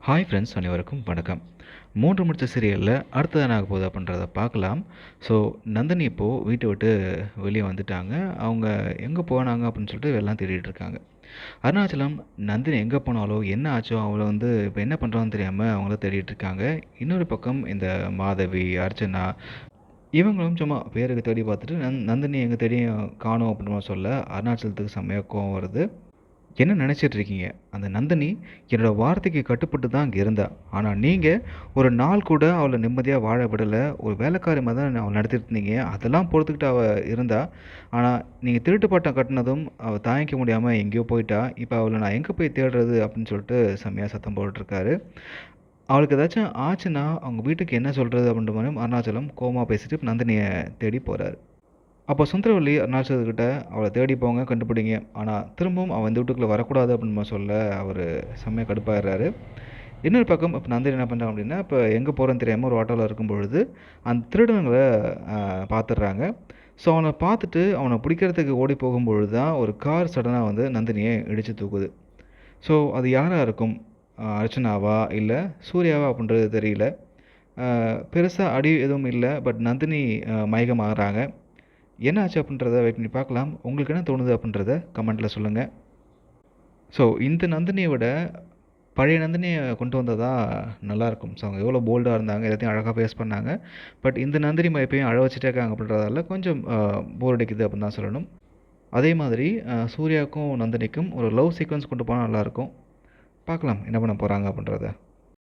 Hi friends, அனைவருக்கும் வணக்கம். 3 முடிச்ச சீரியலில் அடுத்தது என்ன ஆக போகுது அப்படின்றத பார்க்கலாம். ஸோ நந்தினி இப்போது வீட்டை விட்டு வெளியே வந்துட்டாங்க. அவங்க எங்கே போனாங்க அப்படின்னு சொல்லிட்டு எல்லாம் தேடிட்டு இருக்காங்க. அருணாச்சலம் நந்தினி எங்கே போனாலோ என்ன ஆச்சோ அவளை இப்போ என்ன பண்ணுறான்னு தெரியாமல் அவங்கள தேடிட்டு இருக்காங்க. இன்னொரு பக்கம் இந்த மாதவி, அர்ச்சனா இவங்களும் சும்மா பேருக்கு தேடி பார்த்துட்டு நந்தினி எங்கே தேடியும் காணோம் அப்படின்ற மாதிரி சொல்ல அருணாச்சலத்துக்கு செம்மையாக கோவம் வருது. என்ன நினச்சிட்டு இருக்கீங்க? அந்த நந்தினி என்னோட வார்த்தைக்கு கட்டுப்பட்டு தான் அங்கே இருந்தா. ஆனால் நீங்கள் ஒரு நாள் கூட அவளை நிம்மதியாக வாழ விடலை. ஒரு வேலைக்காரி மாதிரி தான் அவள் நடத்திட்டு இருந்தீங்க. அதெல்லாம் பொறுத்துக்கிட்டு அவள் இருந்தா. ஆனால் நீங்கள் திருட்டு பட்டம் கட்டினதும் அவள் தாங்கிக்க முடியாமல் எங்கேயோ போயிட்டா. இப்போ அவளை நான் எங்கே போய் தேடுறது அப்படின்னு சொல்லிட்டு செம்மையாக சத்தம் போட்டுட்ருக்காரு. அவளுக்கு ஏதாச்சும் ஆச்சுன்னா அவங்க வீட்டுக்கு என்ன சொல்கிறது அப்படின்ற மாதிரி அருணாச்சலம் கோவமா பேசிட்டு நந்தினியை தேடி போகிறாரு. அப்போ சுந்தரவல்லி அருணாச்சலத்துக்கிட்ட அவளை தேடி போங்க, கண்டுபிடிங்க. ஆனால் திரும்பவும் அவள் இந்த வீட்டுக்குள்ளே வரக்கூடாது அப்படின்னு சொல்ல அவர் செம்மையாக கடுப்பாயிடுறாரு. இன்னொரு பக்கம் இப்போ நந்தினி என்ன பண்ணுறாங்க அப்படின்னா, இப்போ எங்கே போகிறேன்னு தெரியாமல் ஒரு ஆட்டோவில் இருக்கும் பொழுது அந்த திருடனுங்களை பார்த்துடுறாங்க. ஸோ அவனை பார்த்துட்டு அவனை பிடிக்கிறதுக்கு ஓடி போகும்பொழுது தான் ஒரு கார் சடனாக நந்தினியை இடித்து தூக்குது. ஸோ அது யாராக இருக்கும்? அர்ச்சனாவா இல்லை சூர்யாவா அப்படின்றது தெரியல. பெருசாக அடி எதுவும் இல்லை. பட் நந்தினி மயக்கமாகறாங்க. என்ன ஆச்சு அப்படின்றத வெயிட் பண்ணி பார்க்கலாம். உங்களுக்கு என்ன தோணுது அப்படின்றத கமெண்ட்டில் சொல்லுங்கள். ஸோ இந்த நந்தினியை விட பழைய நந்தினியை கொண்டு வந்ததா நல்லாயிருக்கும். ஸோ அவங்க எவ்வளோ போல்டாக இருந்தாங்க, எல்லாத்தையும் அழகாக ஃபேஸ் பண்ணாங்க. பட் இந்த நந்தினி எப்பயும் அழ வச்சுட்டே இருக்காங்க அப்படின்றதால கொஞ்சம் போர் அடிக்குது அப்படின்னு தான் சொல்லணும். அதே மாதிரி சூர்யாவுக்கும் நந்தினிக்கும் ஒரு லவ் சீக்வன்ஸ் கொண்டு போனால் நல்லாயிருக்கும். பார்க்கலாம் என்ன பண்ண போகிறாங்க அப்படின்றத.